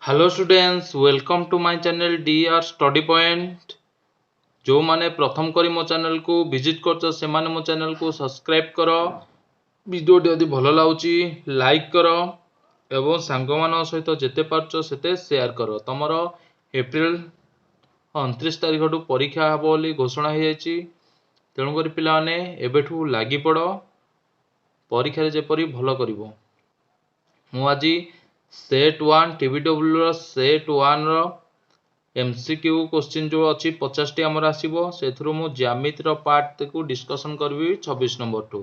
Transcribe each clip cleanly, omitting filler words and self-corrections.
Hello students, welcome to my channel DR study point. जो माने प्रथम करी मो चैनल को विजिट करछ से माने मो चैनल को सब्सक्राइब करो। वीडियो यदि भल लागुची लाइक करो एवं सांग मान सहित जेते पारछ सेते शेयर करो। तमरो एप्रिल 29 तारिख ठू परीक्षा हबो बोली घोषणा हो जायछि। तेणु करी पिला माने एबेठू लागि पड़ो परीक्षा रे जेपरी भल करिवो। मु आजी सेट 1 टीवीडब्ल्यू रो सेट 1 रो एमसीक्यू क्वेश्चन जो अच्छी 50 टी आमर आसीबो सेथुरु मु ज्यामिति रो पार्ट को डिस्कशन करबी 26 नंबर टू।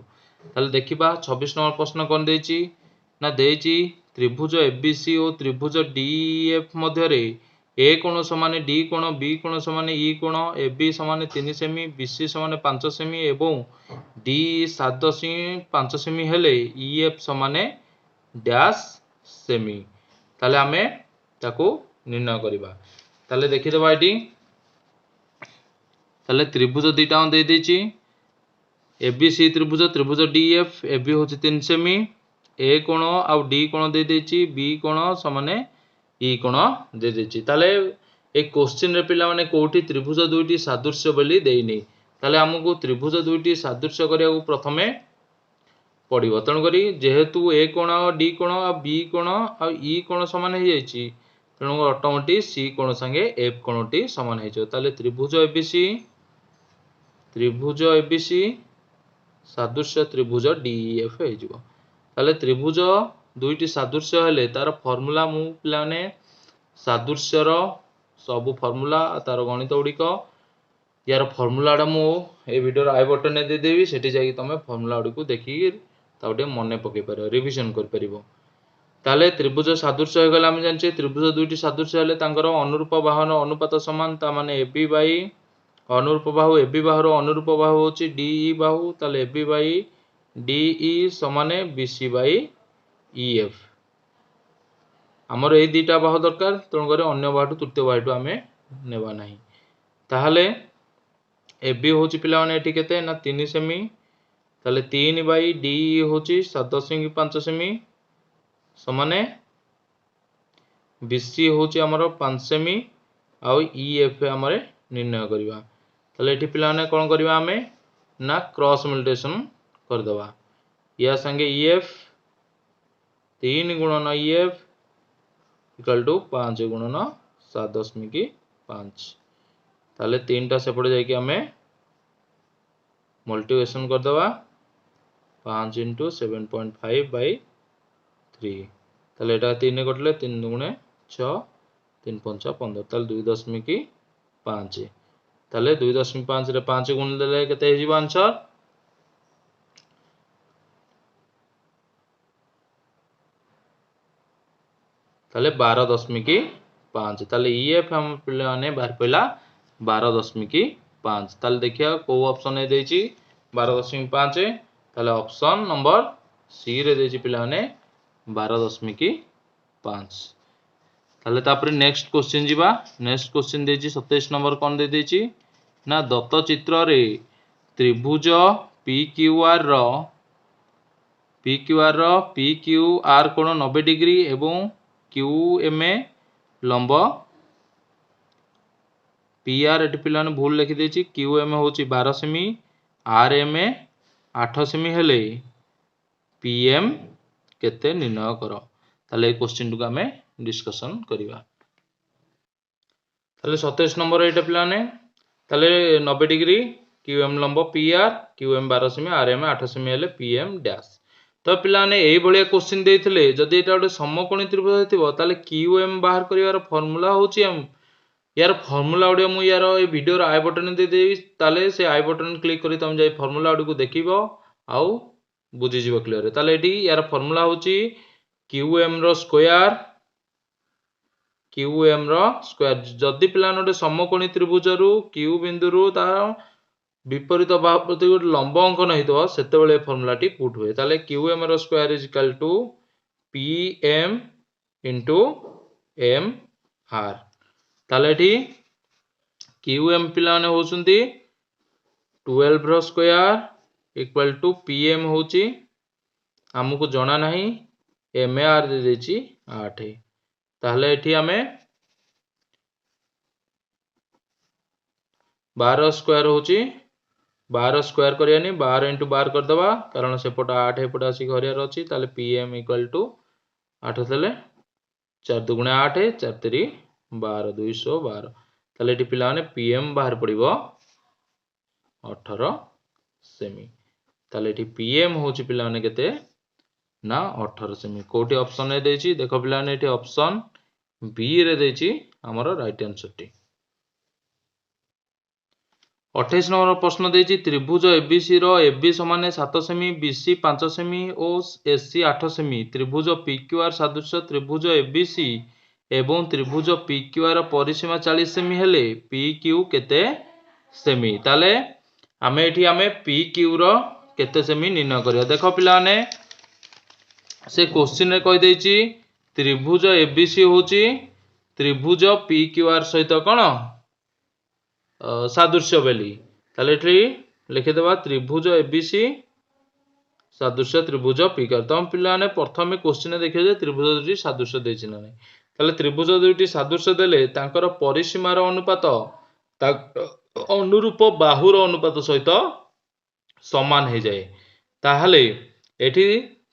ताले देखिबा 26 नंबर प्रश्न कोन देछि ना देछि त्रिभुज एबीसी और त्रिभुज डीएफ मध्य रे ए कोण समान डी कोण बी कोण समान ई कोण एबी समान 3 सेमी बीसी समान 5 सेमी एवं डी 7.5 सेमी हेले ईएफ समान डैश सेमी। ताले आमे ताको निर्णय करिबा। ताले देखि देबा एटी। ताले त्रिभुज दुईटा दे देछि एबीसी त्रिभुज त्रिभुज डीएफ एबी होछि 3 सेमी ए कोण आ डी कोण दे देछि बी कोण समान ई कोण दे देछि। ताले ए क्वेश्चन रे पिला माने कोठी त्रिभुज दुईटी सादृश्य बोली देई नै। ताले हमकु त्रिभुज दुईटी सादृश्य करिया को प्रथमे पड़ो। तेणुकरी जेहेतु ए कोण डी कोण आ बी कोण आ ई कोण समान हो जाइए तेणु ऑटोमेटिक सी कोण संगे एफ कोणटी समान हो। त्रिभुज एबीसी सादृश्य त्रिभुज डीएफ हो। त्रिभुज दुईटी सादृश्य हेले तार फॉर्मूला मु पिलाने सादृश्यर सब फॉर्मूला तार गणित गुड़िक यार फॉर्मूलाटा मु ए वीडियो आई बटन दे देबी सेठी जाई तमे फॉर्मूला गुडी को देखि ताउटे मने पके पारो रिवीजन कर परिबो। ताले त्रिभुज सादृश्य हो गला हम जानचे त्रिभुज दुईटी सादृश्य हेले तांकर अनुरूप बाहुर अनुपात समान ता माने एबी बाई अनुरूप बाहु एबी बाहुर अनुरूप बाहु होची डीई बाहु ताले एबी बाई डीई समान बीसी बाई ईएफ। हमर ए दुईटा बाहु दरकार तेणु करे अन्य बाहुटू तृतीय बाहुटू आमे नेबा नाही। ताहले एबी होची पिला माने एठी केते ना 3 सेमी ताले 3 बाई डी होची 7.5 सेमी समाने बीसी होची हमर 5 सेमी आउ ईएफ हमरे निर्णय करबा। ताले एठी पिला माने कोन करबा हमें ना क्रॉस मल्टीप्लिकेशन कर दबा या संगे ईएफ 3 गुणन ईएफ इक्वल टू 5 गुणन 7.5 ताले 3 टा सेपटे जाई कि हमें मल्टीप्लिकेशन कर दबा 5 into 7.5 by 3 ताले एटा 3 कटले 3 गुणे 6 3 5 15 ताले 2.5 ताले 2.5 रे 5 गुण देले केते हे जीव आंसर ताले 12.5 ताले ईएफ हम पिले माने बाहर पइला 12.5 ताले देखिया को ऑप्शन ए देछि 12.5 ताले ऑप्शन नंबर सी रे देछि पिला माने 12.5। ताले तापर नेक्स्ट क्वेश्चन जीवा। नेक्स्ट क्वेश्चन देछि 27 नंबर कोन दे देछि ना दत्त चित्र रे त्रिभुज पीक्यूआर रो पीक्यूआर कोण 90 डिग्री एवं क्यूएमए लंब पीआर एटी पिला ने भूल लिखि देछि क्यूएम होछि 12 सेमी आरएमए 8 सेमी हेले पीएम केते निर्णय करो। ताले क्वेश्चन को हमें डिस्कशन करिवा। ताले 27 नंबर एटा पिला ने ताले 90 डिग्री क्यूएम लंब PR QM 12 semi RM 8 semi हेले पीएम डैश। तो पिला ने एई भलिया क्वेश्चन देथिले जदि एटा गोटे समकोणी त्रिभुज हेतिबो ताले क्यूएम बाहर करिवार फार्मूला होछि एम यार फार्मूला गुडी मु यार ए वीडियो रो आई बटन दे देबी ताले से आई बटन क्लिक करी तुम जाई फार्मूला गुडी को देखिबो आउ बुझी जीवो क्लियर। ताले एटी यार फार्मूला होछि क्यूएम रो स्क्वायर जदि पिला गोटे समकोणी त्रिभुज रु क्यू बिंदु रु तार विपरीत बाहु प्रति गोटे लंब अंकन हेतो सेते बेले फार्मूला टी पुट हुए। ताले QM rho square is equal to PM into M R. ताले एटी क्यूएम पिला ने होसुंती 12 rho square equal to PM होची हमको जना नहीं एमआर दे देची 8 ताहले एठी आमे 12 स्क्वायर होची 12 स्क्वायर करियानी 12 × 12 कर दबा कारण सेपट 8 एपट आसी घरियार अछि ताले pm = 8 थले 4 दुगुणे 8 4 3 12 212 ताले एठी पिला माने pm बाहर पड़िबो 18 सेमी ताले एठी pm होची पिला माने केते ना 18 सेमी कोठी ऑप्शन ए देछि देखो पिला माने एठी ऑप्शन बी रे देछि हमर राइट आंसर टी 28 नंबर प्रश्न देछि त्रिभुज एबीसी रो एबी समान 7 सेमी बीसी 5 सेमी और एससी 8 सेमी त्रिभुज पीक्यूआर सदृश त्रिभुज एबीसी एवं त्रिभुज पीक्यूआर परिसीमा 40 सेमी हेले पीक्यू केते सेमी ताले आमे पीक्यू रो केते सेमी निर्णय करिया देखो पिला ने से क्वेश्चन रे कहि देछि त्रिभुज एबीसी होची त्रिभुज पीक्यूआर सहित कोन सादृश्य बेली ताले एठी लिखि देबा त्रिभुज एबीसी सादृश्य त्रिभुज पीक्यूआर तम पिला ने प्रथमे क्वेश्चन देखियो जे त्रिभुज दुटी सादृश्य देछि ना नै ताले त्रिभुज दुटी सादृश्य देले तांकर परिसीमार अनुपात ता अनुरूप बाहुर अनुपात सहित समान हे जाय ताहले एठी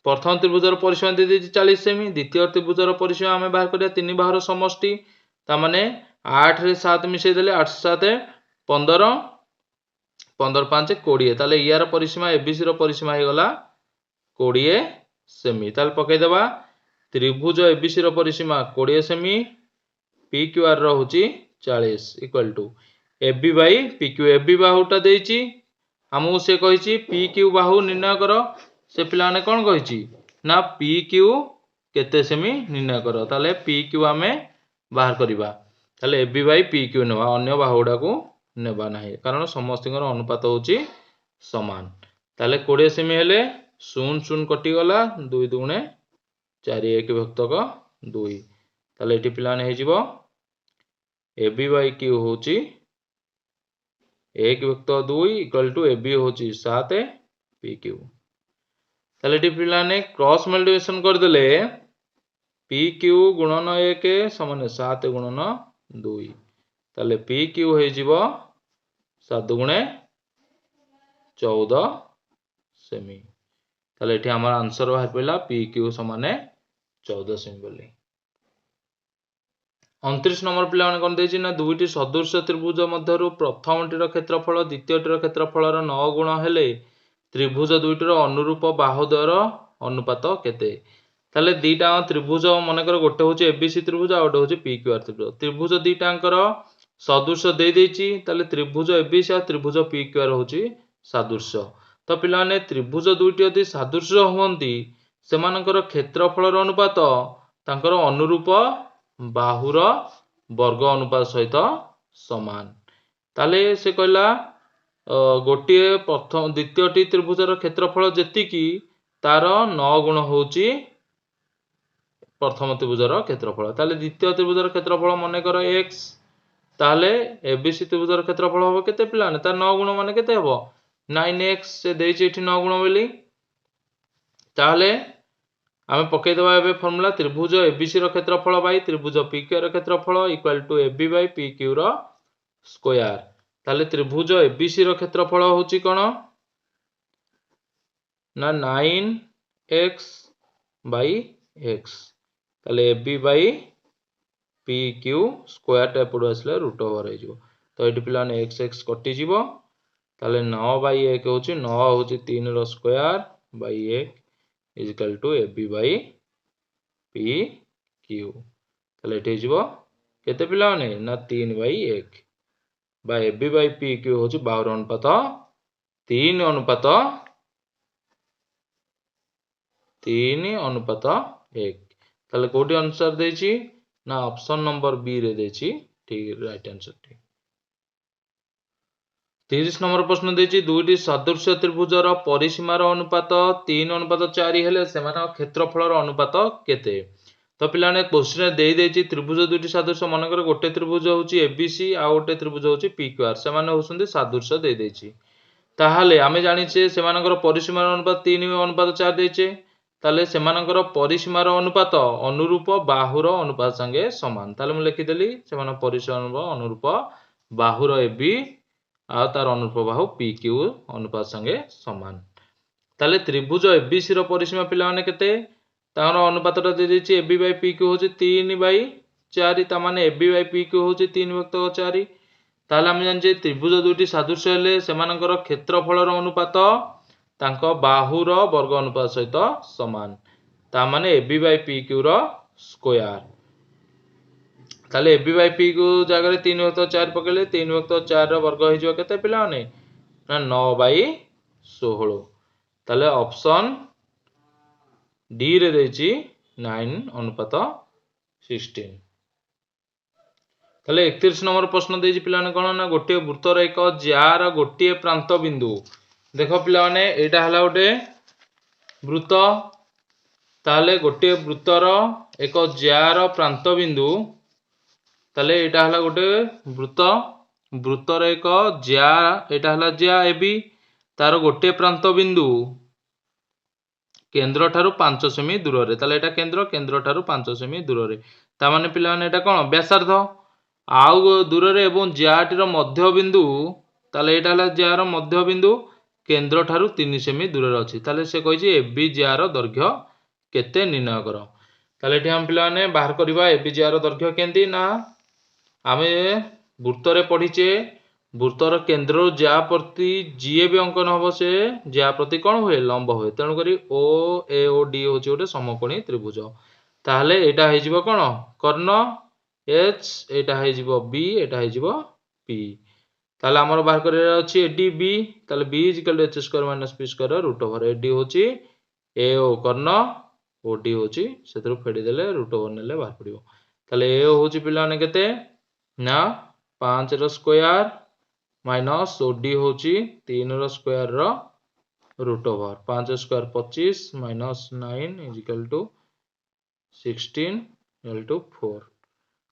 प्रथम त्रिभुजर परिसीमा दे देछि 40 सेमी द्वितीय त्रिभुजर परिसीमा हमें बाहर करिया तीन बाहुर समष्टि ता माने 8 रे 7 मिसै देले 8 7 15 15 5 20 ताले यार परिसीमा एबीसी रो परिसीमा हे गला 20 सेमी ताले पकै देबा त्रिभुज एबीसी रो परिसीमा 20 सेमी पीक्यूआर रो होची 40 = एबी बाई पीक्यू एबी बाहुटा देछि हमहु से कहिछि पीक्यू बाहु निर्णय करो से पिला ने कोन कहिछि ना पीक्यू केते सेमी निर्णय करो ताले पीक्यू हमें बाहर करिबा ताले एबी बाई पीक्यू नेबा अन्य बाहुडा को नेबा नाही कारण समस्तिकर अनुपात होची समान ताले 20 सेमी हेले 0 0 कटि गला 2 दुगुणे 4 1 भक्तक 2 ताले एठी पिला ने हे जिवो एबी बाई क्यू होची 1 भक्त 2 = एबी होची 7 पीक्यू ताले एठी पिला ने क्रॉस मल्टीप्लिकेशन कर देले पीक्यू गुणन 1 समान 7 गुणन 2 ताले पीक्यू हे जिवो 7 दुगुणे 14 सेमी ताले एठी हमर आंसर बाहर पइला पीक्यू समान 14 सेमी बोली 29 नंबर पिला माने कोन देछि ना दुईटी सदृश त्रिभुज मध्यरु प्रथमटीर क्षेत्रफल द्वितीयटीर क्षेत्रफलर 9 गुण हेले त्रिभुज दुईटीर अनुरूप बाहुद्वयर अनुपात केते ताले दीटा त्रिभुज मनकर गोटे होची एबीसी त्रिभुज आ गोटे होची पीक्यूआर त्रिभुज त्रिभुज दीटांकर सदृश दे देछि ताले त्रिभुज एबीसी आ त्रिभुज पीक्यूआर होची सदृश तो पिला माने त्रिभुज दुईटी यदि सदृश होवंती सेमानकर क्षेत्रफलर अनुपात तांकर अनुरूप बाहुर वर्ग अनुपात सहित समान ताले से कहला गोटे प्रथम द्वितीयटी त्रिभुजर क्षेत्रफल जेतिकी तार 9 गुण होची प्रथम त्रिभुजर क्षेत्रफल ताले द्वितीय त्रिभुजर क्षेत्रफल मने कर x ताले एबीसी त्रिभुजर क्षेत्रफल होबो केते पिला ने तार 9 गुण माने केते होबो 9x से देछि एठी 9 गुण बोली ताले आमे पकै देबा एबे फार्मूला त्रिभुज एबीसी रो क्षेत्रफल बाई त्रिभुज पीक्यू रो क्षेत्रफल = एबी बाई पीक्यू रो स्क्वायर ताले त्रिभुज एबीसी रो क्षेत्रफल होची कोन ना 9x बाई x ताले एबी बाई पीक्यू स्क्वायर टा पडो आसले रूट ओवर हे जिवो तो एठी पिला ने x x कटि जिवो ताले 9 बाई 1 होची 9 होची 3 रो square by 1 = AB by PQ ताले एठी जिवो केते पिला ने ना 3 बाई 1 बा एबी बाई पीक्यू होची बाहुर अनुपात 3 अनुपात 1 ताले कोठी आंसर देछि ना ऑप्शन नंबर बी रे देछि ठीक राइट आंसर ठीक 30 नंबर प्रश्न देछि दुईटी सदृश त्रिभुजर परिसीमार अनुपात 3:4 हेले सेमान क्षेत्रफलर अनुपात केते तो पिला ने क्वेश्चन दे देछि त्रिभुज दुईटी सदृश मनकर गोटे त्रिभुज होछि एबीसी आ गोटे त्रिभुज होछि पीक्यूआर सेमान होसंती सदृश दे देछि ताहाले आमे जानि छे सेमानकर परिसीमार अनुपात 3:4 देछे ताले सेमानकर परिसीमार अनुपात अनुरूप बाहुर अनुपात संगे समान। ताले मु लिखिदेली सेमान परिसीमार अनुरूप बाहुर AB आ तार अनुरूप बाहु PQ अनुपात संगे समान। ताले त्रिभुज ABC रो परिसीमा पिला माने केते तार अनुपातटा दे देछि AB बाय PQ होछि 3/4 ता माने AB बाय PQ होछि 3/4। ताले हम जानि जे त्रिभुज दुइटी सादृश्य हेले सेमानकर क्षेत्रफलर अनुपात तांको बाहुर वर्ग अनुपात सहित समान ता माने AB बाय PQ रो स्क्वायर। ताले AB बाय PQ जगह 3/4 पकेले 3/4 रो वर्ग हो जिवो केते पिला माने ना 9/16। ताले ऑप्शन डी रे देछि 9:16। ताले 31 नंबर प्रश्न देछि पिला माने कोन ना गोटे वृत्तर एक ज्यार गोटे प्रांत बिंदु। देखो पिला माने एटा हला गोटे वृत्त ताले गोटे वृत्तर एक ज्यार प्रांत बिंदु ताले एटा हला गोटे वृत्त वृत्तर एक ज्या एटा हला ज्या AB तार गोटे प्रांत बिंदु केंद्र ठारू 5 सेमी दूर रे ताले एटा केंद्र ठारू 5 सेमी दूर रे ता माने पिला माने एटा कोन व्यासार्ध आउ दूर रे एवं ज्याटी रो मध्य बिंदु ताले एटा हला ज्या रो मध्य बिंदु केंद्र ठारू 3 सेमी दूर रे अछि। ताले से कहि जे AB ज्या रो दैर्घ्य केते निर्णय करो। ताले एठी हम पिला माने बाहर करबा AB ज्या रो दैर्घ्य केंती ना आमे वृत्त रे पढिचे वृत्तर केंद्र ज्या प्रति जीए भी अंकन हबो से ज्या प्रति कोन होय लंब होय तेनु करी OAOD होची गोटे समकोणी त्रिभुज। ताहले एटा हे जिवो कोन कर्ण H एटा हे जिवो B एटा हे जिवो P। ताहले हमर बाहर करे अछि ADB ताहले B = h² - p² √/। AD होची AO कर्ण OD होची सेतरु फेडी देले √/, नेले बाहर पडिवो। ताहले AO होची पिला ने केते ना 5 रो स्क्वायर माइनस OD होची 3 रो स्क्वायर रो √/। 5 square 25 minus 9 = 16 * 4।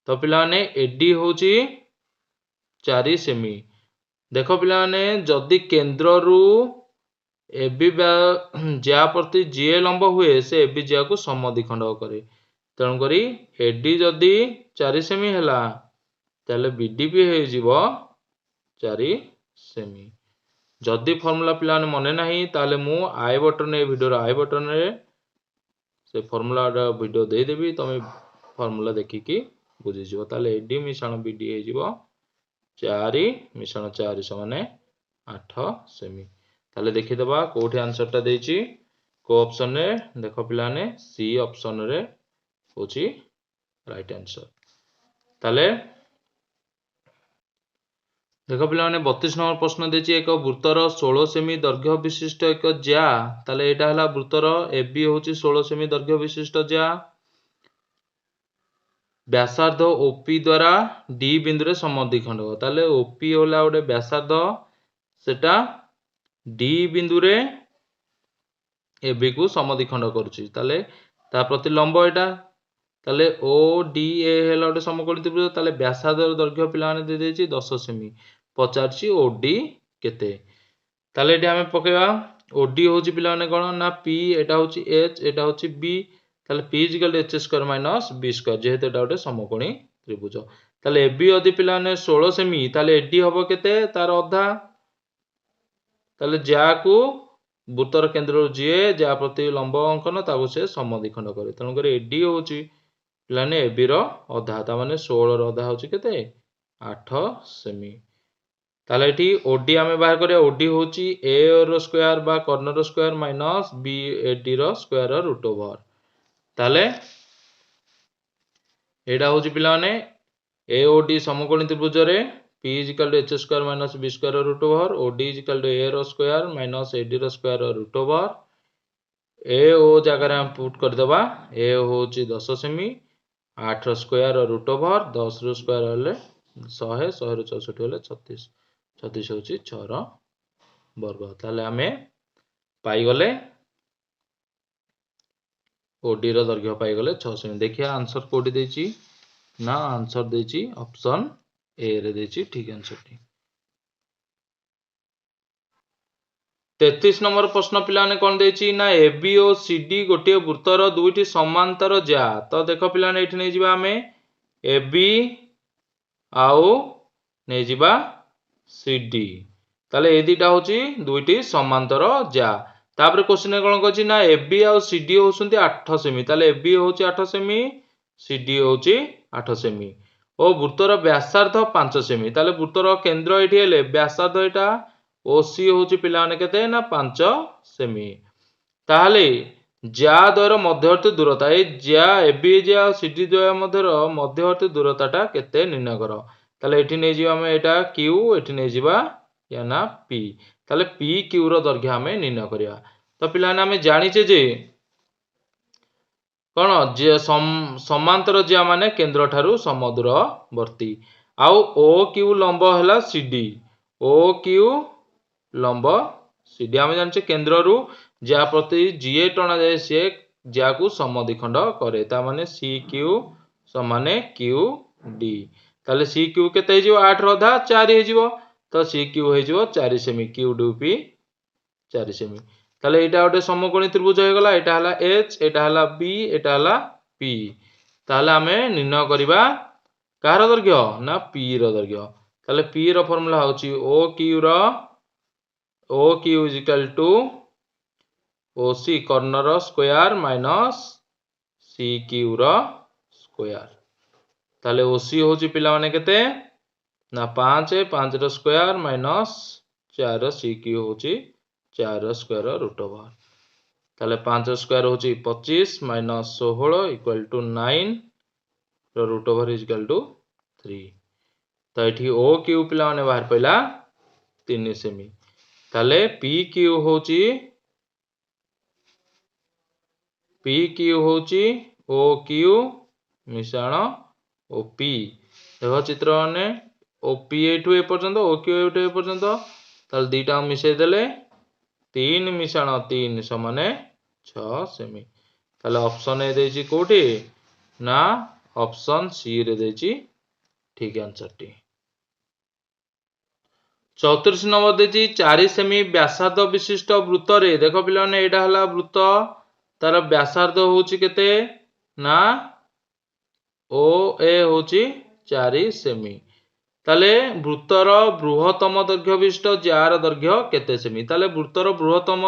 तो पिला ने AD होची 4 सेमी। देखो पिला ने जदि केंद्र रु AB ज्या प्रति जीए लंब हुए से AB ज्या को समद्विखंड करे तेणु करी AD जदि 4 सेमी हला ताले BD भी हे जिवो 4 सेमी। जदि फार्मूला पिला ने मने नाही ताले मु आई बटन ए वीडियो रो आई बटन रे से फार्मूला रो वीडियो दे देबी तमे फार्मूला देखि की बुझि जिवो। ताले AD मिश्रण BD हे जिवो 4 मिश्रण 4 समान 8 सेमी। ताले देखि दबा कोठी आंसर टा देछि को ऑप्शन रे देखो पिला ने सी ऑप्शन रे होची राइट आंसर। ताले देखो पिला माने 32 नंबर प्रश्न देछि एक वृत्तर 16 सेमी दैर्घ्य विशिष्ट एक ज्या ताले एटा हला वृत्तर AB होची 16 सेमी दैर्घ्य विशिष्ट ज्या व्यासार्ध OP द्वारा D बिंदु रे समद्विखंड हो। ताले OP होला ओडे व्यासार्ध सेटा D बिंदु रे AB को समद्विखंड करूची ताले ता प्रति लंब एटा ताले ODA हेला ओडे समकोणी त्रिभुज ताले व्यासार्ध दैर्घ्य पिला माने दे देछि 10 सेमी पचारछि OD केते ताले एठी हमें पकेबा OD होची पिला माने कोन ना P एटा होची H एटा होची B ताले P = h² - b² जेहेतु एटा ओडे समकोणी त्रिभुज। ताले AB यदि पिला माने 16 सेमी ताले AD हबो केते तार अधा ताले ज्या को वृत्तर केंद्र जीए ज्या प्रति लंब अंकन ताको से समद्विखंड करे तेणु करे AD होची पिला ने AB रो अधा ता माने 16 रो अधा होची केते 8 सेमी। ताले एठी OD हमें बाहर करे OD होची AO रो स्क्वायर बा कर्ण रो स्क्वायर माइनस BAD रो स्क्वायर √/। ताले एडा होची पिला माने AOD समकोणी त्रिभुज रे P = h² - b² √/। OD = A रो स्क्वायर माइनस AD रो स्क्वायर √/। AO जगह रे हम पुट कर दबा AO होची 10 सेमी 8 रो स्क्वायर √/। 10 रो स्क्वायर होले 100 100 रो 64 होले 36 36 होची 6 रो वर्ग। ताले हमें पाई गले OD रो दैर्घ्य पाई गले 6 सेमी। देखिया आंसर कोडी देछि ना आंसर देछि ऑप्शन ए रे देछि ठीक आंसर टी। 33 नंबर प्रश्न पिलाने कौन देछि ना एबी और सीडी गोटे वृत्तर दुईटी समांतर जा। तो देख पिलाने एठी नै जिबा हमें एबी आउ नै जिबा सीडी ताले ए दुईटा होची दुईटी समांतर जा। तापर क्वेश्चन कौन कहछि ना एबी आउ सीडी होसुंती 8 सेमी ताले एबी होची 8 सेमी सीडी होची 8 सेमी ओ वृत्तर व्यासार्ध 5 सेमी ताले वृत्तर केंद्र एठी हेले व्यासार्ध एटा ओसी होची पिलाने केते ना 5 सेमी ताले ज्या द्वयर मध्यवर्ती दूरता ए ज्या एबी ज्या सीडी द्वय मध्यर मध्यवर्ती दूरताटा केते निर्णय करो। ताले एठी नै जिबा हम एटा क्यू एठी नै जिबा या ना पी ताले पी क्यू रो दैर्घ्य हमें निर्णय करिया। तो पिलाने हमें जानिचे जे कौन जे समांतर ज्या माने केंद्र ठारू समदूरवर्ती आउ ओ क्यू लंब हैला सीडी ओ क्यू लंब सीडी आम जाने केंद्र रु ज्या प्रति जीए टना जाए सी ज्या को समद्विखंड करे ता माने सी क्यू समाने क्यू डी ताले सी क्यू केते हिजो 8 रो आधा 4 हिजो तो सी क्यू हिजो 4 semi Q D P 4 semi ताले एटा गोटे समकोणी त्रिभुज हो गला एटा हला एच एटा हला बी एटा हला पी ताले हमें निर्णय करिबा कार दैर्घ्य ना पी रो दैर्घ्य ताले पी रो फार्मूला होची O Q is equal to OC corner square minus C Q रो स्क्वायर ताले ओसी होची पिला माने केते ना 5 5 रो स्क्वायर माइनस 4 सी क्यू होची 4 स्क्वायर रूट ओवर ताले 5 स्क्वायर होची 25 माइनस 16 इक्वल टू 9 रो root over is equal to 3 तो एठी ओ क्यू पिला माने बाहर पइला 3 सेमी ताले पी क्यू होची ओ क्यू मिश्रण ओ पी देखो चित्र माने ओ पी एठू ए पर्यंत ओ क्यू एठू ए पर्यंत ताले दीटा मिसै देले 3 मिश्रण 3 समाने 6 सेमी ताले ऑप्शन ए देछि कोठी ना ऑप्शन सी रे देछि ठीक आंसर टी। 34 नंबर देछि 4 सेमी व्यासार्ध विशिष्ट वृत्त रे देखो पिलाने एटा हला वृत्त तार व्यासार्ध होची केते ना ओ ए होची 4 सेमी ताले वृत्तर बृहत्तम दैर्घ्य विशिष्ट ज्यार दैर्घ्य केते सेमी ताले वृत्तर बृहत्तम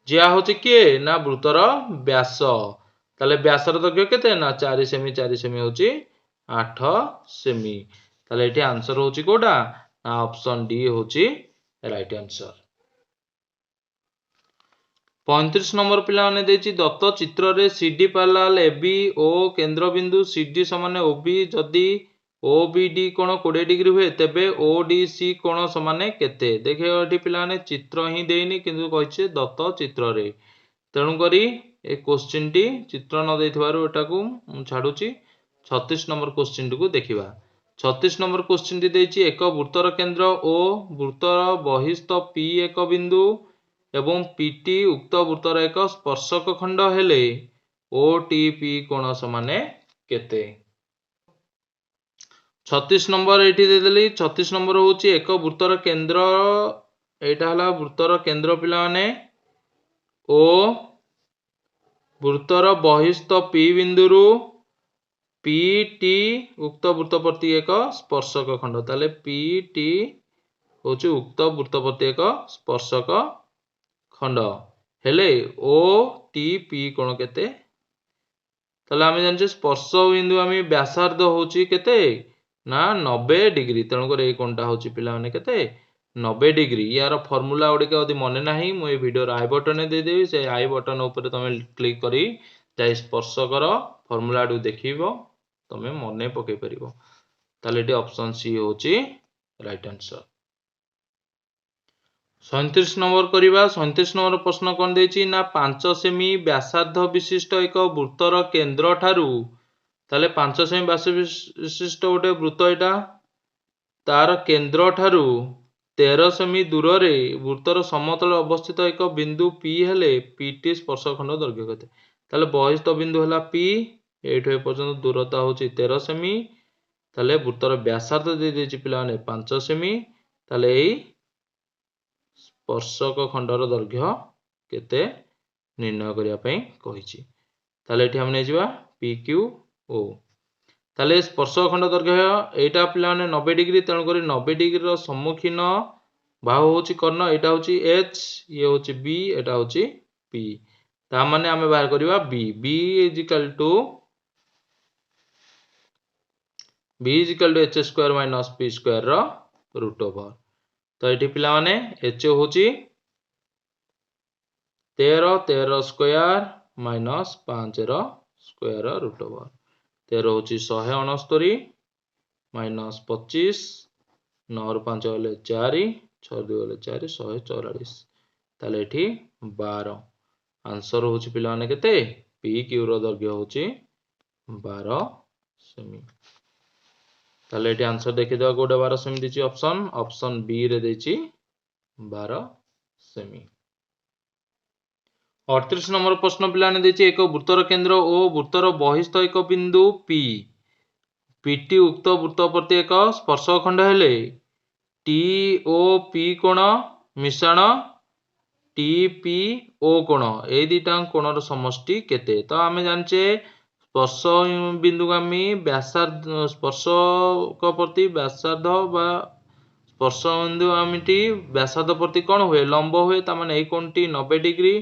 ज्या होची के ना वृत्तर व्यास ताले व्यासर दैर्घ्य केते ना 4 सेमी होची 8 सेमी ताले एठी आंसर होची कोडा ना ऑप्शन डी होची राइट आंसर। 35 नंबर पिला माने देछि दत्त चित्र रे सीडी पैरेलल एबी ओ केंद्र बिंदु सीडी समान ओबी जदी ओबीडी कोण 20 डिग्री हुए तेबे ओडीसी कोण समान केते देखियो एठी पिला माने चित्र ही देइनी किंतु कहिছে दत्त चित्र रे तेणु करी ए क्वेश्चन टी चित्र न देथिबारु एटा को छाडुची 36 नंबर क्वेश्चन को देखिबा। 36 नंबर क्वेश्चन टी देछि एक वृत्तर केंद्र ओ वृत्तर बहिस्थ पी एक बिंदु एवं पीटी उक्त वृत्तर एक स्पर्शक खंड हेले ओटीपी कोण समान केते 36 नंबर एठी दे देली 36 नंबर होची एक वृत्तर केंद्र एटा हला वृत्तर केंद्र पिला माने ओ वृत्तर बहिस्थ पी बिंदुरु पीटी उक्त वृत्त प्रति एक स्पर्शक खंड ताले पीटी होची उक्त वृत्त प्रति एक स्पर्शक खंड हेले ओ टी पी कोण केते ताले आमे जानि स्पर्श बिंदु आमे व्यासार्ध होची केते ना 90 डिग्री तेणु कर ए कोणटा होची पिला माने केते 90 डिग्री यार फार्मूला ओडी के यदि मने नाही मु ए वीडियो आई बटन दे देबी से आई बटन ऊपर तमे क्लिक करी जाय स्पर्शकर फार्मूला डू देखिबो तमे मने पके परिबो ताले एटी ऑप्शन सी होची राइट आंसर। 37 नंबर करिबा 37 नंबर प्रश्न कोन देछि ना 5 सेमी व्यासार्ध विशिष्ट एक वृत्तर केंद्र ठारू ताले 5 सेमी व्यास विशिष्ट गोटे वृत्त एटा तार केंद्र ठारू 13 सेमी दूर रे वृत्तर समतल अवस्थित एक बिंदु पी हेले पीटी स्पर्शखंड दैर्घ्य केते ताले बहिस्थ बिंदु हला पी एठो ए पर्यंत दूरता होची 13 सेमी ताले वृत्तर व्यासार्ध दे देछि पिला माने 5 सेमी ताले एई स्पर्शक खंडर दैर्घ्य केते निर्णय करिया पई कहिछि। ताले एठी हम नै जिबा पी क्यू ओ। ताले स्पर्शक खंड दैर्घ्य एटा पिला माने 90 डिग्री, तेणु करी 90 डिग्री रो सम्मुखीन बाहु होछि कर्ण, एटा होछि एच, ये होछि बी, एटा होछि पी। ता माने हमें बाहर करिबा B. B is equal to H square minus P square रो रूट ओवर। तो एठी पिला माने एच होछि 13 स्क्वायर माइनस 5 रो स्क्वायर रूट ओवर। 13 होछि 169 माइनस 25, 9 ରୁ 5 गले 4, 6 ରୁ 2 गले 4, 144। ताले एठी 12। आंसर होछि पिला माने केते? पी क्यू रो दैर्घ्य होछि 12 सेमी। ताले एठी आंसर देखि देबा कोडे 12 सेमी दिछि ऑप्शन बी रे देछि 12 सेमी। 38 नंबर प्रश्न पिला ने देछि एक वृत्तर केंद्र ओ वृत्तर बहिस्थ एक बिंदु पी। पीटी उक्त वृत्त प्रति एक स्पर्शक खंड हेले टी ओ पी कोण मिश्रण टी पी ओ कोण, ए दुटा कोणर समष्टि केते? तो आमे जानचे स्पर्श बिंदुगामी व्यासार्ध, स्पर्शक प्रति व्यासार्ध बा स्पर्श बिंदुगामीटी व्यासार्ध प्रति कोण हुए? लंब हुए। ता माने ए कोणटी 90 डिग्री।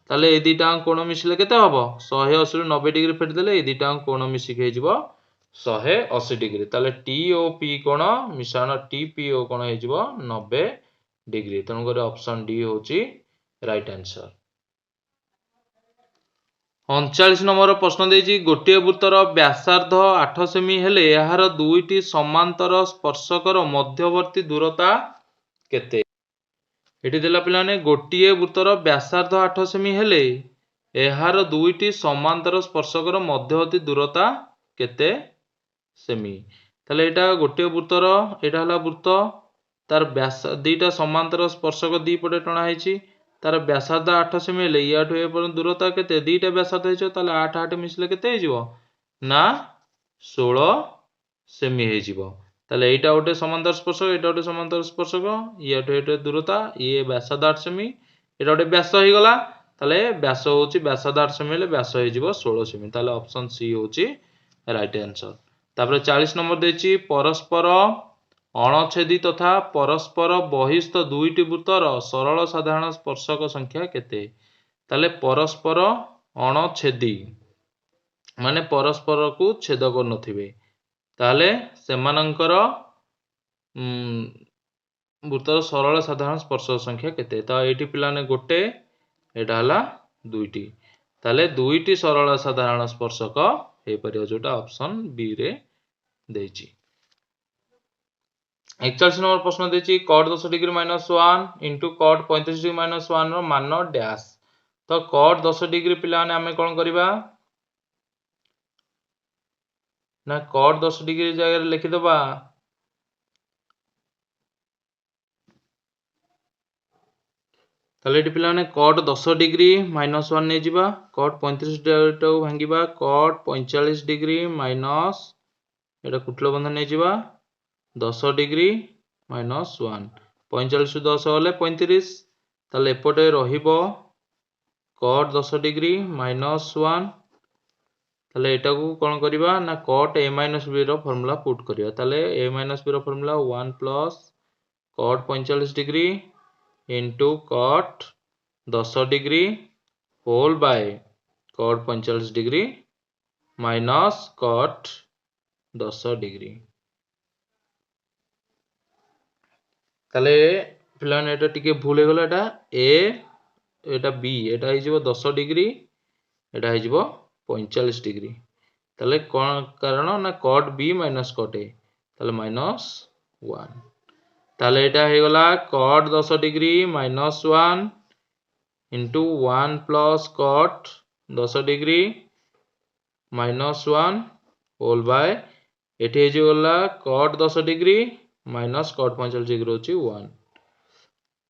ताले ए दुटा कोण मिशिले केते हबो? 180 ରୁ 90 डिग्री फेट देले ए दुटा कोण मिसिक हे जिवो 180 डिग्री। ताले टी ओ पी कोण मिश्रण टी पी ओ कोण हे जिवो 90 डिग्री। तेणु करे ऑप्शन डी होची राइट आंसर। 39 नंबर प्रश्न देछि गोटे वृत्तर व्यासार्ध 8 सेमी हेले एहार दुईटी समांतर स्पर्शकर मध्यवर्ती दूरता केते? एठी देला पिलाने गोटिए वृत्तर व्यासार्ध 8 सेमी हेले एहार दुईटी समांतर स्पर्शकर मध्यवर्ती दूरता केते सेमी? ताले एटा गोटे वृत्तर, एटा हला वृत्त, तार व्यास दुईटा समांतर स्पर्शक दी पटे टणा हेछि, तार व्यासार्ध 8 सेमी हेले याठु ए पर्यंत दूरता केते? दुईटा व्यासार्ध हेछि, ताले 8 8 मिसले केते हे जिवो ना 16 सेमी हे जिवो। ताले एटा गोटे समांतर स्पर्शक, एटा गोटे समांतर स्पर्शक, याठु एटा दूरता, ये व्यासार्ध 8 सेमी, एटा गोटे व्यास हे गला। ताले व्यास होछि व्यासार्ध 8 सेमी हेले व्यास हे जिवो 16 सेमी। ताले ऑप्शन सी होछि राइट आंसर। तापर 40 नंबर देछि परस्पर अणछेदी तथा परस्पर बहिस्थ दुईटी वृत्तर सरल साधारण स्पर्शक संख्या केते? ताले परस्पर अणछेदी माने परस्पर को छेद कर नथिबे, ताले सेमानंकर वृत्तर सरल साधारण स्पर्शक संख्या केते? ता एठी पिलाने गोटे, एटा हला दुईटी, ताले दुईटी सरल साधारण स्पर्शक हे परियो, जोटा ऑप्शन बी रे देछि। 41 नंबर प्रश्न देछि cot 10 degree minus 1 into cot 35 degree minus 1 रो मान डैश। तो cot 10 डिग्री पिला ने हमें कोन करबा ना cot 10 डिग्री जगह लिखि दबा ताले एटी पिला ने cot 10 डिग्री माइनस 1 ने जिबा, cot 35 डिग्री तो भांगीबा, cot 45 डिग्री माइनस एटा कुटलो बंधन ने जिबा 10 डिग्री माइनस 1, 45 ରୁ 10 गले 35। ताले एपटे रहिबो cot 10 डिग्री माइनस 1। ताले एटा को कोन करबा ना cot a माइनस b रो फार्मूला पुट करिया। ताले a माइनस b रो formula 1 plus cot 45 degree into cot 10 degree whole by cot 45 degree minus cot 10 degree. ताले पिलाने एटा टिके भूल हे गला, एटा ए एटा बी, एटा हे जिवो 10 डिग्री, एटा हे जिवो 45 डिग्री। ताले कोन कारण ना cot b minus cot a, ताले माइनस 1। ताले एटा हे गला cot 10 degree minus 1 into 1 plus cot 10 degree minus 1 whole by एठी हे गला cot 10 degree minus cot 45 degree होची 1।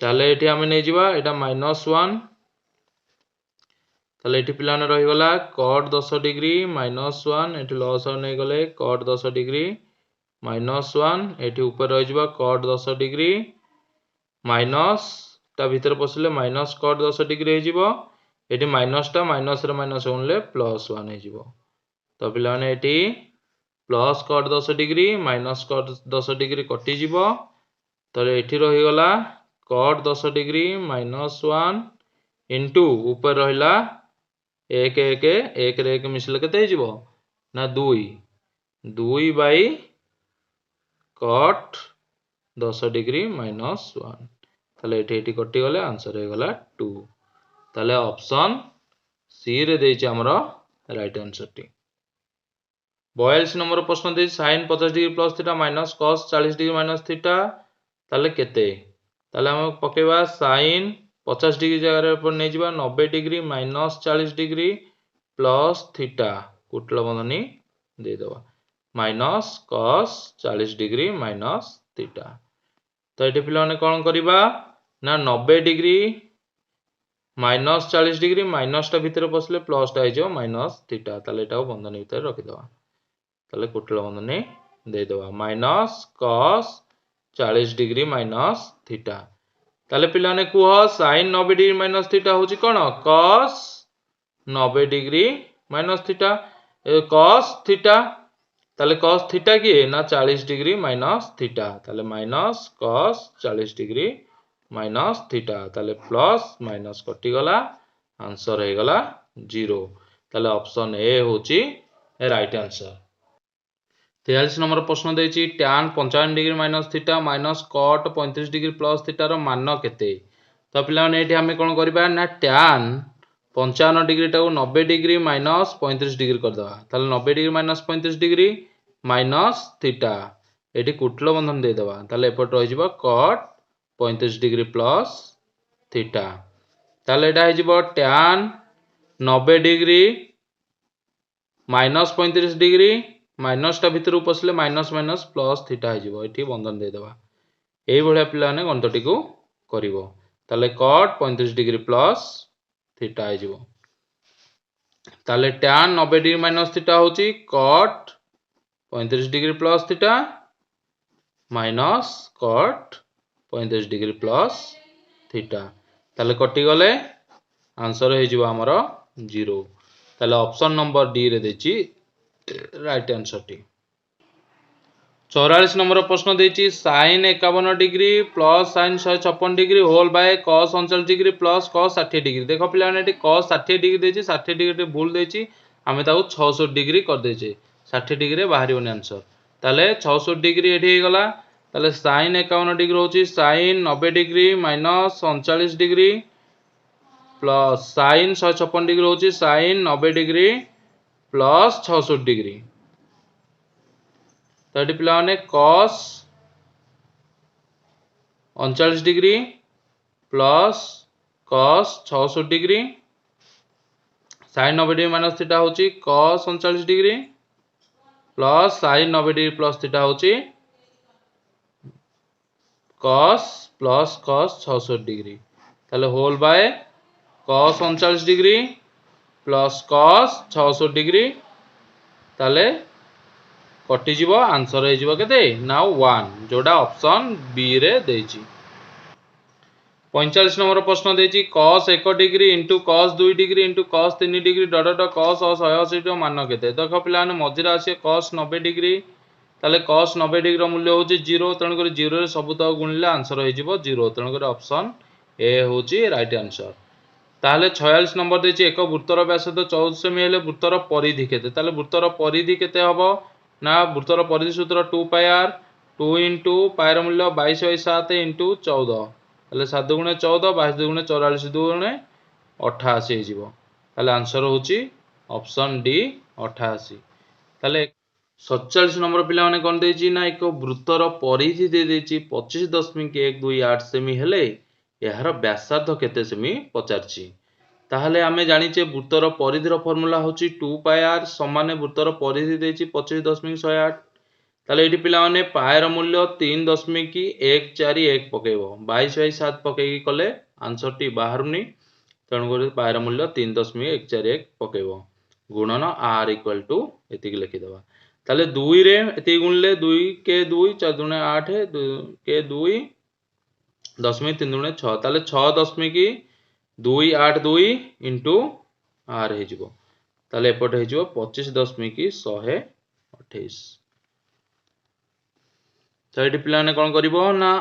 ताले एठी हमें नै जिबा एटा माइनस 1। ताले एठी पिलाने रहि गला cot 10 डिग्री माइनस 1, एठी लॉस नै गले cot 10 डिग्री माइनस 1, एठी ऊपर रहि जिबा cot 10 डिग्री माइनस ता भितर पशिले माइनस कट 10 डिग्री हो जिवो एटी माइनस टा माइनस रे माइनस होनले प्लस 1 हो जिवो तो पिला माने eighty plus cut 10 degree minus cut 10 degree कटि जिवो तो एठी रही गला कट 10 डिग्री माइनस 1 इंटू ऊपर रहिला 1 1 1 रे 1 मिसले केते हो जिवो ना 2 2 बाई कट 10 डिग्री माइनस 1 ताले एठी कटि गले आंसर हो गला 2 ताले ऑप्शन सी रे देछि हमरो राइट आंसर टी 42 नंबर प्रश्न दे sin 50 degree plus theta minus cos 40 degree minus theta ताले केते ताले हम पकेबा sin 50 डिग्री जगह पर नै जिबा 90 degree minus 40 degree plus theta कुटल बंधनी दे दबा minus cos 40 degree minus theta तो एठी पिला माने कोन करिबा ना 90 डिग्री माइनस 40 डिग्री माइनस टा भितर पसले प्लस टा आइजो माइनस थीटा ताले एटा बंधनी भितर रखि दबा ताले कुटल बंधनी दे दबा minus cos 40 degree minus theta ताले पिला ने कुह sin 90 डिग्री माइनस थीटा होची कोन cos 90 degree minus theta cos theta ताले cos थीटा की ना 40 डिग्री माइनस थीटा ताले minus cos 40 degree minus theta ताले प्लस माइनस कटि गला आंसर हे गला 0 ताले ऑप्शन ए होची राइट आंसर 43 नंबर प्रश्न देछि tan 55 degree minus theta minus cot 35 degree plus theta रो मान केते तो पिला माने एठी हमें कोन करबा ना tan 55 डिग्री टाको 90 डिग्री माइनस 35 डिग्री कर दबा ताले 90 degree minus 35 degree minus theta एठी कुटलो बंधन दे दबा ताले एपट रहि जिवो cot 35 डिग्री प्लस थीटा ताले एटा हे जिवो tan 90 degree minus 35 degree minus टा भितर पसले माइनस माइनस प्लस थीटा हो जिवो एठी बंधन दे दबा एई भलिया पिला ने गणितटी को करिवो ताले cot 35 डिग्री प्लस थीटा हो जिवो ताले tan 90 डिग्री माइनस थीटा होची cot 35 degree plus theta minus cot 35 degree plus theta ताले कटि गले आंसर हे जिवो हमरो 0 ताले ऑप्शन नंबर डी रे देछि राइट आंसर टी 44 नंबर प्रश्न देछि sin 51 degree plus sin 156 degree whole by cos 39 degree plus cos 60 degree देखो पिला ने cos 60 डिग्री देछि 60 डिग्री भूल देछि हमें ताको 66 डिग्री कर देछि 60 डिग्री बाहरी ओने आंसर ताले 66 डिग्री एठी हे गला ताले sin 51 डिग्री होछि sin 90 degree minus 39 degree plus sin 156 degree होछि sin 90 डिग्री प्लस 66 डिग्री तो ये पिला ने cos 39 degree plus cos 66 degree sin 90 degree minus theta होची cos 39 degree plus sin 90 degree plus theta होची cos प्लस cos 66 डिग्री ताले whole by cos 39 degree plus cos 66 degree ताले कटि जीवो आंसर हे जीवो केते ना 1 जोडा ऑप्शन बी रे देछि 45 नंबर प्रश्न देछि cos 1 degree into cos 2 degree into cos 3 degree dot dot cos 180 रो मान केते देखो पिला ने मझिरा आसे cos 90 डिग्री ताले cos 90 डिग्री रो मूल्य होछि 0 तण कर 0 रे सब त गुणले आंसर हे जीवो 0 तण कर ऑप्शन ए होछि राइट आंसर ताले 46 नंबर देछि एक वृत्तर व्यासार्ध 14 सेमी हेले वृत्तर परिधि केते ताले वृत्तर परिधि केते हबो ना वृत्तर परिधि सूत्र 2 पाई r 2 इंटू पाई र मूल्य 22/7 इंटू 14 ताले 7 गुणे 14 22 गुणे 44 2 गुणे 88 हे जीवो ताले आंसर होछि ऑप्शन डी 88 ताले 47 नंबर पिला माने कोन देछि ना एक वृत्तर परिधि दे देछि 25.128 सेमी हेले यार व्यासार्ध केते सेमी पचारछि ताहले आमे जानिचे वृत्तर परिधिर फॉर्मूला होछि 2 पाई r समान वृत्तर परिधि देछि 25.108 ताले एठी पिला माने पाई र मूल्य 3.141 पकेइबो 22/7 पकेइ कले आंसर टी बाहरुनी तण कर पाई र मूल्य 3.141 पकेइबो गुणन r = एति लिखि देबा ताले 2 रे एति गुणले 2 के 2 4 दुने 8 2 के 2 दशमिक 3 दुणे 6 ताले 6 दशमिक 2 8 2 इंटू आर हो ताले एपटे हो 25.128 तो ये पे कौन कर ना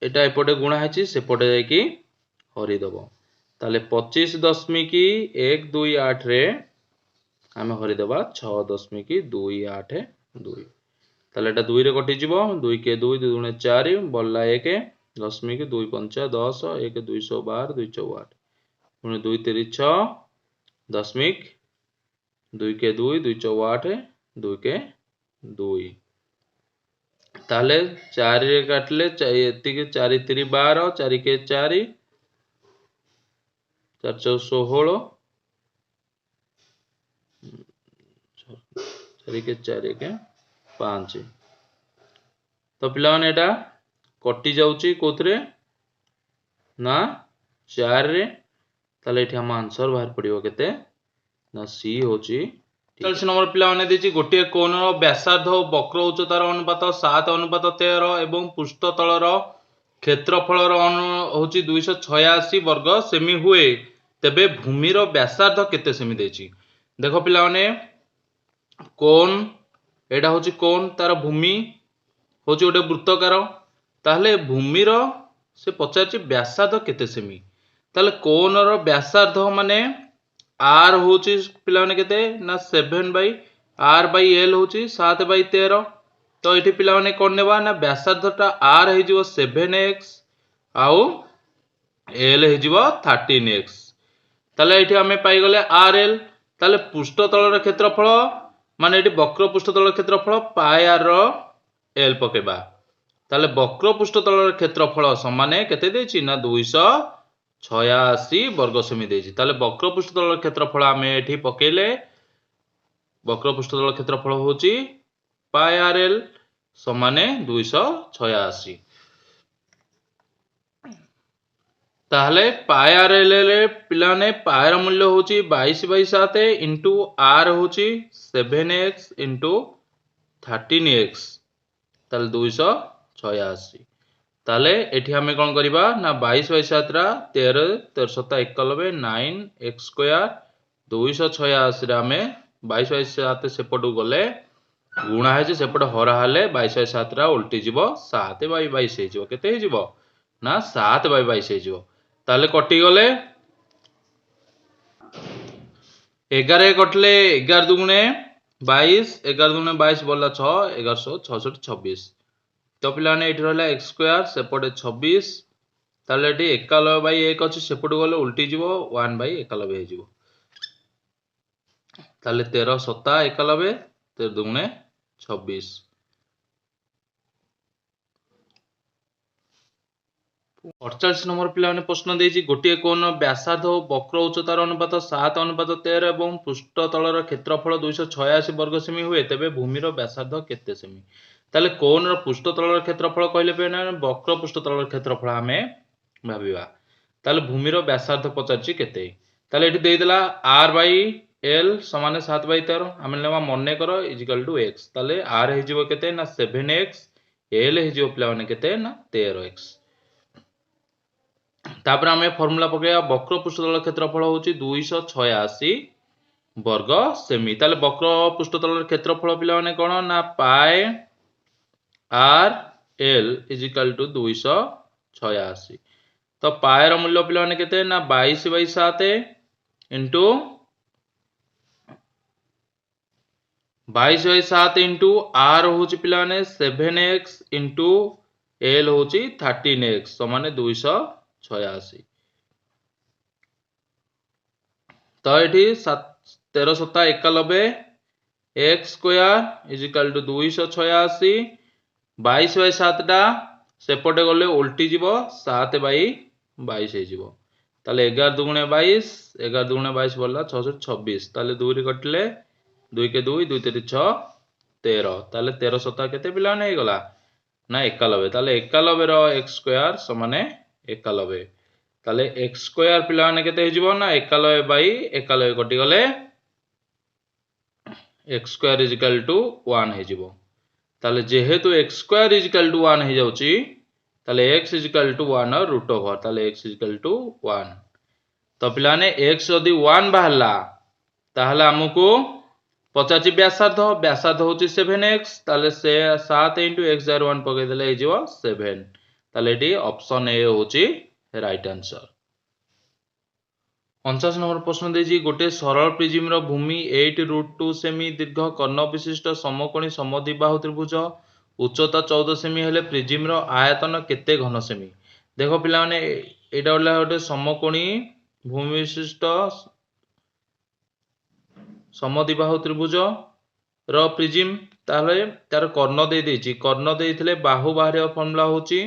यहाँ एपटे गुणा है सेपटे जाकि हरिदेव ताले 25.128 रे आम हरिदेवा 6.282 ताले एटा 2 रे कटिज 2 के 2 2 दुणे 4 बल्ला 1 दशमिक 2 पंचा 10 1 212 2 8 पुणी 2 3 6 दशमिक 2 के 2 2 8 2 के 2 ताले 4 रे काटले एति 4 3 12 4 के 4 4 16 4 के 4 के 5 तो पिला माने एटा कटि जाउची कोथरे ना 4 रे ताले एठी हम आंसर बाहर पड़िबो केते ना सी होची 43 नंबर पिला माने देची गोटे कोणर व्यासार्ध और वक्र उच्चतार अनुपात 7:13 एवं पृष्ठतलर क्षेत्रफलर होची 286 वर्ग सेमी हुए तेबे भूमिर व्यासार्ध केते सेमी देची देखो पिला माने कोण एटा होची कोण तार भूमि होची गोटे वृत्तकार ताहले भूमिर से पचारची व्यासार्ध केते सेमी ताहले कोणर व्यासार्ध माने आर होची पिला माने केते ना 7/r/l होची 7/13 तो एठी पिला माने कोन नेबा ना व्यासार्धटा r हे जिवो 7x आउ l हे जिवो 13x ताले एठी हमें पाई गले rl ताले पृष्ठतलर क्षेत्रफल माने एठी वक्र पृष्ठतलर क्षेत्रफल पाई r रो l पकेबा ताले वक्र पृष्ठतलर क्षेत्रफल समान केते देछि ना 286 वर्ग सेमी देछि ताले वक्र पृष्ठतलर क्षेत्रफल आमे एठी पकेले वक्र पृष्ठतलर क्षेत्रफल होछि पाई rl समान 286 ताहले पाई rl रे पिलाने पाई र मूल्य होछि 22/7 इंटू r होछि 7x इंटू 13x ताले 286 ताले एठी हमें कौन करिबा ना 22/7 रा 13 1391 9x स्क्वायर 286 रे हमें 22/7 सेपटू गले गुणा है जे सेपट हरा हले 22/7 रा उल्टी जिवो 7/22 हे जिवो केते हे जिवो ना 7/22 हे जिवो ताले कटि गले 11 कटले 11 दुगुणे 22 11 दुगुणे 22 बोला 6 1166 26 तो पिलाने एठी रहला x स्क्वायर सेपटे 26 ताले एठी 91/1 अछि सेपटू गले उल्टी जिवो 1/91 हे जिवो ताले 13 7 91 13 दुगुणे 26 48 नंबर पिलाने प्रश्न देछि गोटे कोण व्यासार्ध और वक्र उच्चतार अनुपात 7:13 एवं पृष्ठतलर क्षेत्रफल 286 वर्ग सेमी हुए तेबे भूमिर व्यासार्ध केते सेमी ताले कोणर पृष्ठतलर क्षेत्रफल कहले पे ना वक्र पृष्ठतलर क्षेत्रफल आमे भाबिबा ताले भूमिर व्यासार्ध पचारछि केते ताले एठी देइ देला r/l समान 7/13 आमे लेवा मने करो = x ताले r हे जिवो केते ना 7x l हे जिवो पिला माने केते ना 13x तापर आमे फार्मूला पकेया वक्र पृष्ठतल क्षेत्रफल होची 286 वर्ग सेमी ताले वक्र पृष्ठतल क्षेत्रफल पिला माने कोन ना पाई r l = 286 तो पाई र मूल्य पिला माने केते ना 22/7 इंटू 22/7 इंटू r होची पिला माने 7x इंटू l होची 13x समान 286 तो एठी 13 7 91 x स्क्वायर = 286 22/7 टा सेपटे गले उल्टी जिवो 7/22 हे जिवो ताले 11 दुगुणे 22 11 दुगुणे 22 बोला 626 ताले 2 रे कटले 2 के 2 2 3 6 13 ताले 13 7 केते पिला नै गला ना 91 ताले 91 रो x स्क्वायर समान 91 ताले x स्क्वायर पिला माने केते हे जिवो ना 91/91 कटि गले x स्क्वायर = 1 हे जिवो ताले जेहेतु x स्क्वायर = 1 हे जाउची ताले x इक्वल टू 1 और रूट ओवर ताले x इक्वल टू 1 तो पिलाने x जदि 1 बाहरला ताहले हमको पचाची व्यासार्ध होची 7x ताले से 7 * x 1 पके देले हे जिवो 7 ताले एटी ऑप्शन ए होची राइट आंसर 49 नंबर प्रश्न देजी गोटे सरल प्रिज्म रो भूमि 8√2 सेमी दीर्घ कर्ण विशिष्ट समकोणी समद्विबाहु त्रिभुज उच्चता 14 सेमी हेले प्रिज्म रो आयतन केते घन सेमी देखो पिला माने एटा गोटे समकोणी भूमि विशिष्ट समद्विबाहु त्रिभुज रो प्रिज्म ताहले तार कर्ण दे देछि कर्ण देइथिले बाहु बाहर फॉर्मूला होची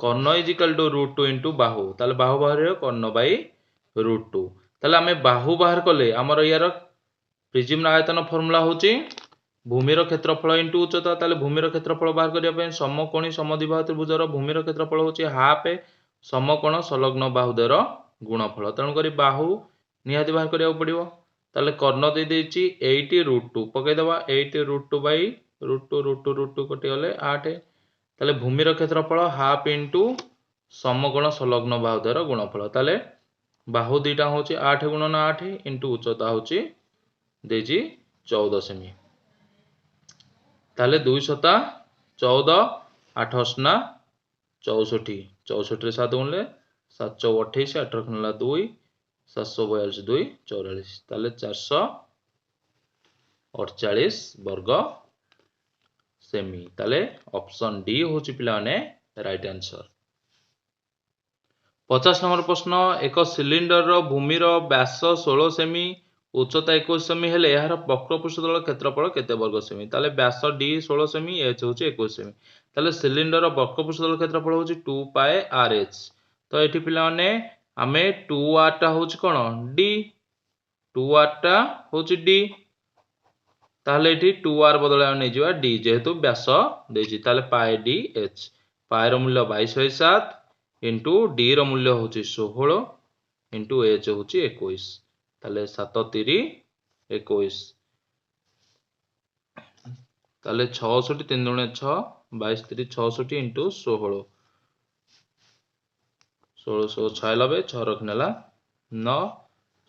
कर्ण इज इक्वल टू √2 * बाहु ताहले बाहु बाहर कर्ण बाई √2 ताहले आमे बाहु बाहर कले हमर यार प्रिज्म आयतन फॉर्मूला होची भूमिर क्षेत्रफल * उच्चता ताहले भूमिर क्षेत्रफल बाहर करिया पे समकोणी समद्विबाहु त्रिभुजर भूमिर क्षेत्रफल होची हाफ समकोण संलग्न बाहुद्वयर गुणफल तेणु करी बाहु निहाती बाहर करिया पड़िबो ताहले कर्ण दे देछि 8√2 पके देबा 8√2 बाई √2 कटि गले 8 ताहले भूमिर क्षेत्रफल हाफ * समकोण संलग्न बाहुद्वयर गुणफल ताहले बाहु दुईटा होची 8 × 8 * उच्चता होची देजी 14 सेमी ताहले 2 * 14 8 * 64 64 रे 7 गुणले 728 8 रखनला 2 742 2 44 ताहले 448 वर्ग सेमी ताहले ऑप्शन डी होची पिला माने राइट आंसर 50 नंबर प्रश्न एक सिलिंडर रो भूमि रो व्यास 16 सेमी उच्चता 21 सेमी हेले यार वक्रपृष्ठतल क्षेत्रफल केते वर्ग सेमी ताले व्यास डी 16 सेमी एच होची 21 सेमी ताले सिलिंडर रो वक्रपृष्ठतल क्षेत्रफल होची 2 पाए आर एच तो एठी पिला माने आमे 2 आर टा होची कोन डी 2 आर टा होची डी ताले एठी 2 आर बदले आमे नै जिवा डी जेहेतु व्यास देछि ताले पाए डी एच पाए रो मूल्य 22/7 इंटू डी रो मूल्य होची 16 इंटू एच होची 21 ताले 7 3 21 ताले 66 3 दुणे 6 22 3 66 इंटू 16 1696 6 रखनेला 9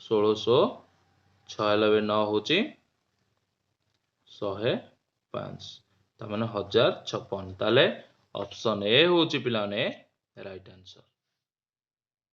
1696 9 होची 105 ता माने 1056 ताले ऑप्शन ए होची पिलाने राइट आंसर